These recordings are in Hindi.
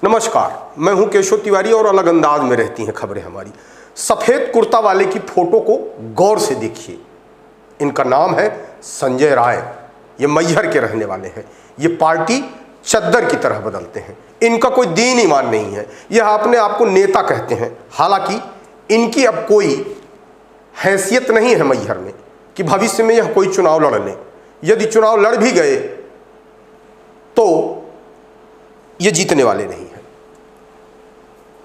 नमस्कार, मैं हूं केशव तिवारी और अलग अंदाज में रहती हैं खबरें हमारी। सफेद कुर्ता वाले की फोटो को गौर से देखिए। इनका नाम है संजय राय। ये मैहर के रहने वाले हैं। ये पार्टी चद्दर की तरह बदलते हैं। इनका कोई दीन ईमान नहीं है। यह अपने आप को नेता कहते हैं। हालांकि इनकी अब कोई हैसियत नहीं है मैहर में कि भविष्य में यह कोई चुनाव लड़ लें। यदि चुनाव लड़ भी गए तो ये जीतने वाले नहीं हैं।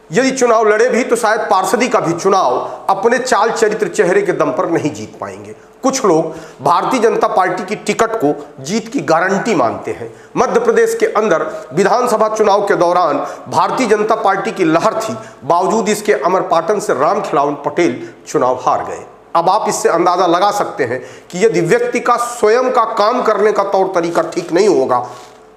यदि चुनाव लड़े भी तो शायद पार्षदी का भी चुनाव अपने चाल चरित्र चेहरे के दम पर नहीं जीत पाएंगे। कुछ लोग भारतीय जनता पार्टी की टिकट को जीत की गारंटी मानते हैं। मध्य प्रदेश के अंदर विधानसभा चुनाव के दौरान भारतीय जनता पार्टी की लहर थी, बावजूद इसके अमरपाटन से रामखिलावन पटेल चुनाव हार गए। अब आप इससे अंदाजा लगा सकते हैं कि यदि व्यक्ति का स्वयं का काम करने का तौर तरीका ठीक नहीं होगा,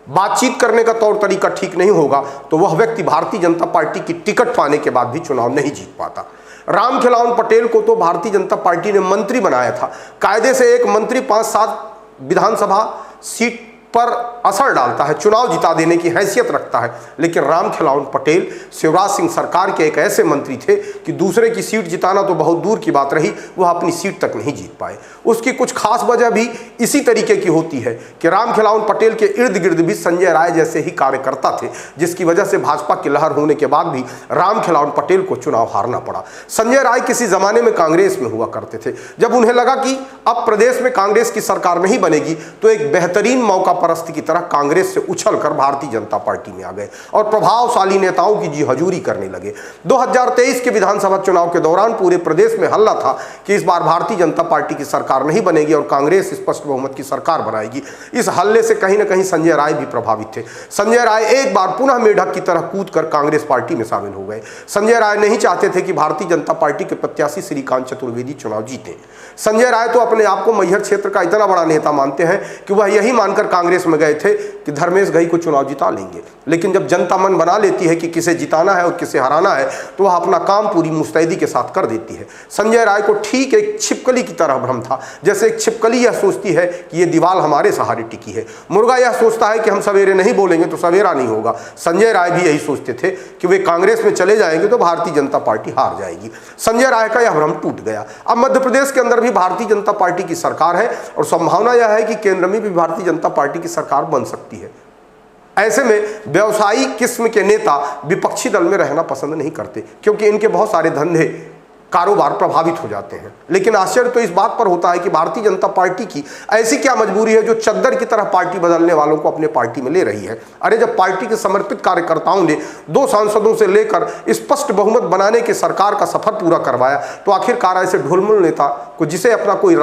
बातचीत करने का तौर तरीका ठीक नहीं होगा, तो वह व्यक्ति भारतीय जनता पार्टी की टिकट पाने के बाद भी चुनाव नहीं जीत पाता। रामखिलावन पटेल को तो भारतीय जनता पार्टी ने मंत्री बनाया था। कायदे से एक मंत्री 5-7 विधानसभा सीट पर असर डालता है, चुनाव जिता देने की हैसियत रखता है। लेकिन रामखिलावन पटेल शिवराज सिंह सरकार के एक ऐसे मंत्री थे कि दूसरे की सीट जिताना तो बहुत दूर की बात रही, वह अपनी सीट तक नहीं जीत पाए। उसकी कुछ खास वजह भी इसी तरीके की होती है कि रामखिलावन पटेल के इर्द गिर्द भी संजय राय जैसे ही कार्यकर्ता थे, जिसकी वजह से भाजपा की लहर होने के बाद भी रामखिलावन पटेल को चुनाव हारना पड़ा। संजय राय किसी जमाने में कांग्रेस में हुआ करते थे। जब उन्हें लगा कि अब प्रदेश में कांग्रेस की सरकार नहीं बनेगी, तो एक बेहतरीन मौका परस्ती की तरह कांग्रेस से उछलकर भारतीय जनता पार्टी में आ गए और प्रभावशाली नेताओं की जी हजूरी करने लगे। 2023 के विधानसभा चुनाव के दौरान पूरे प्रदेश में हल्ला था कि इस बार भारतीय जनता पार्टी की सरकार नहीं बनेगी और कांग्रेस स्पष्ट बहुमत की सरकार बनाएगी। इस हल्ले से कहीं न कहीं संजय राय भी प्रभावित थे। संजय राय एक बार पुनः मेढक की तरह कूदकर कांग्रेस पार्टी में शामिल हो गए। संजय राय नहीं चाहते थे कि भारतीय जनता पार्टी के प्रत्याशी श्रीकांत चतुर्वेदी चुनाव जीते। संजय राय तो अपने आप को मैहर क्षेत्र का इतना बड़ा नेता मानते हैं कि वह यही मानकर कांग्रेस में गए थे कि धर्मेश घई को चुनाव जिता लेंगे। लेकिन जब जनता मन बना लेती है कि किसे जिताना है और किसे हराना है, तो वह अपना काम पूरी मुस्तैदी के साथ कर देती है। संजय राय को ठीक एक छिपकली की तरह भ्रम था। जैसे एक छिपकली यह सोचती है कि ये दीवार हमारे सहारे टिकी है, मुर्गा यह सोचता है कि हम सवेरे नहीं बोलेंगे तो सवेरा नहीं होगा। संजय राय भी यही सोचते थे कि वे कांग्रेस में चले जाएंगे तो भारतीय जनता पार्टी हार जाएगी। संजय राय का यह भ्रम टूट गया। अब मध्य प्रदेश के अंदर भी भारतीय जनता पार्टी की सरकार है और संभावना यह है कि केंद्र में भी भारतीय जनता पार्टी की सरकार बन सकती है। ऐसे में व्यवसायिक किस्म के नेता विपक्षी दल में रहना पसंद नहीं करते, क्योंकि इनके बहुत सारे धंधे कारोबार प्रभावित हो जाते हैं। लेकिन आश्चर्य तो इस बात पर होता है कि भारतीय जनता पार्टी की ऐसी क्या मजबूरी है जो चद्दर की तरह पार्टी बदलने वालों को अपने पार्टी में ले रही है। अरे जब पार्टी के समर्पित कार्यकर्ताओं ने 2 सांसदों से लेकर स्पष्ट बहुमत बनाने के सरकार का सफर पूरा करवाया, तो आखिरकार ऐसे ढुलमुल नेता को जिसका अपना कोई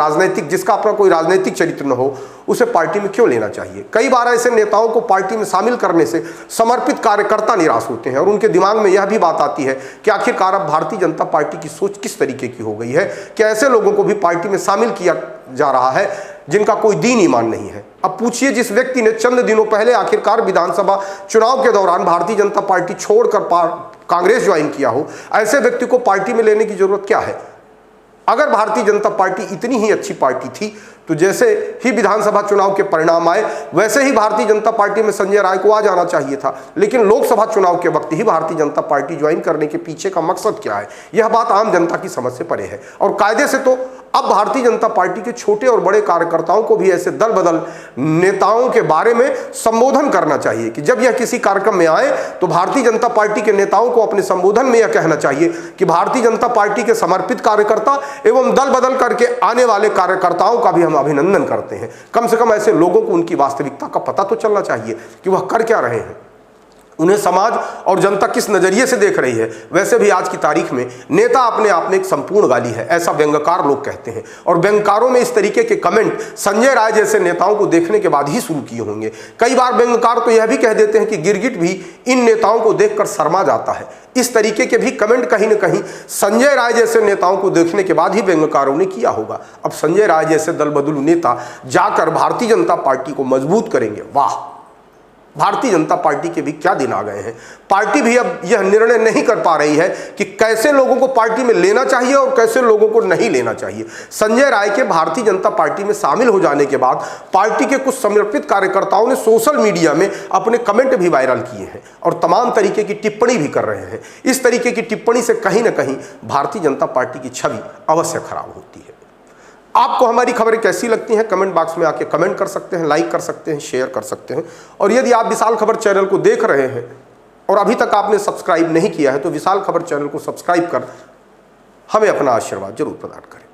राजनीतिक चरित्र न हो, उसे पार्टी में क्यों लेना चाहिए। कई बार ऐसे नेताओं को पार्टी में शामिल करने से समर्पित कार्यकर्ता निराश होते हैं और उनके दिमाग में यह भी बात आती है कि आखिरकार अब भारतीय जनता पार्टी की सोच किस तरीके की हो गई है कि ऐसे लोगों को भी पार्टी में शामिल किया जा रहा है जिनका कोई दीन ईमान नहीं है। अब पूछिए, जिस व्यक्ति ने चंद दिनों पहले आखिरकार विधानसभा चुनाव के दौरान भारतीय जनता पार्टी छोड़कर कांग्रेस ज्वाइन किया हो, ऐसे व्यक्ति को पार्टी में लेने की जरूरत क्या है। अगर भारतीय जनता पार्टी इतनी ही अच्छी पार्टी थी तो जैसे ही विधानसभा चुनाव के परिणाम आए वैसे ही भारतीय जनता पार्टी में संजय राय को आ जाना चाहिए था। लेकिन लोकसभा चुनाव के वक्त ही भारतीय जनता पार्टी ज्वाइन करने के पीछे का मकसद क्या है, यह बात आम जनता की समझ से परे है। और कायदे से तो अब भारतीय जनता पार्टी के छोटे और बड़े कार्यकर्ताओं को भी ऐसे दल बदल नेताओं के बारे में संबोधन करना चाहिए कि जब यह किसी कार्यक्रम में आए तो भारतीय जनता पार्टी के नेताओं को अपने संबोधन में यह कहना चाहिए कि भारतीय जनता पार्टी के समर्पित कार्यकर्ता एवं दल बदल करके आने वाले कार्यकर्ताओं का भी हम अभिनंदन करते हैं। कम से कम ऐसे लोगों को उनकी वास्तविकता का पता तो चलना चाहिए कि वह कर क्या रहे हैं, उन्हें समाज और जनता किस नजरिए से देख रही है। वैसे भी आज की तारीख में नेता अपने आप में एक संपूर्ण गाली है, ऐसा व्यंग्यकार लोग कहते हैं। और व्यंग्यकारों में इस तरीके के कमेंट संजय राय जैसे नेताओं को देखने के बाद ही शुरू किए होंगे। कई बार व्यंग्यकार तो यह भी कह देते हैं कि गिरगिट भी इन नेताओं को देखकर शर्मा जाता है। इस तरीके के भी कमेंट कहीं न कहीं संजय राय जैसे नेताओं को देखने के बाद ही व्यंग्यकारों ने किया होगा। अब संजय राय जैसे दल बदलू नेता जाकर भारतीय जनता पार्टी को मजबूत करेंगे। वाह, भारतीय जनता पार्टी के भी क्या दिन आ गए हैं। पार्टी भी अब यह निर्णय नहीं कर पा रही है कि कैसे लोगों को पार्टी में लेना चाहिए और कैसे लोगों को नहीं लेना चाहिए। संजय राय के भारतीय जनता पार्टी में शामिल हो जाने के बाद पार्टी के कुछ समर्पित कार्यकर्ताओं ने सोशल मीडिया में अपने कमेंट भी वायरल किए हैं और तमाम तरीके की टिप्पणी भी कर रहे हैं। इस तरीके की टिप्पणी से कहीं ना कहीं भारतीय जनता पार्टी की छवि अवश्य खराब होती है। आपको हमारी खबरें कैसी लगती हैं कमेंट बॉक्स में आके कमेंट कर सकते हैं, लाइक कर सकते हैं, शेयर कर सकते हैं। और यदि आप विशाल खबर चैनल को देख रहे हैं और अभी तक आपने सब्सक्राइब नहीं किया है तो विशाल खबर चैनल को सब्सक्राइब कर हमें अपना आशीर्वाद जरूर प्रदान करें।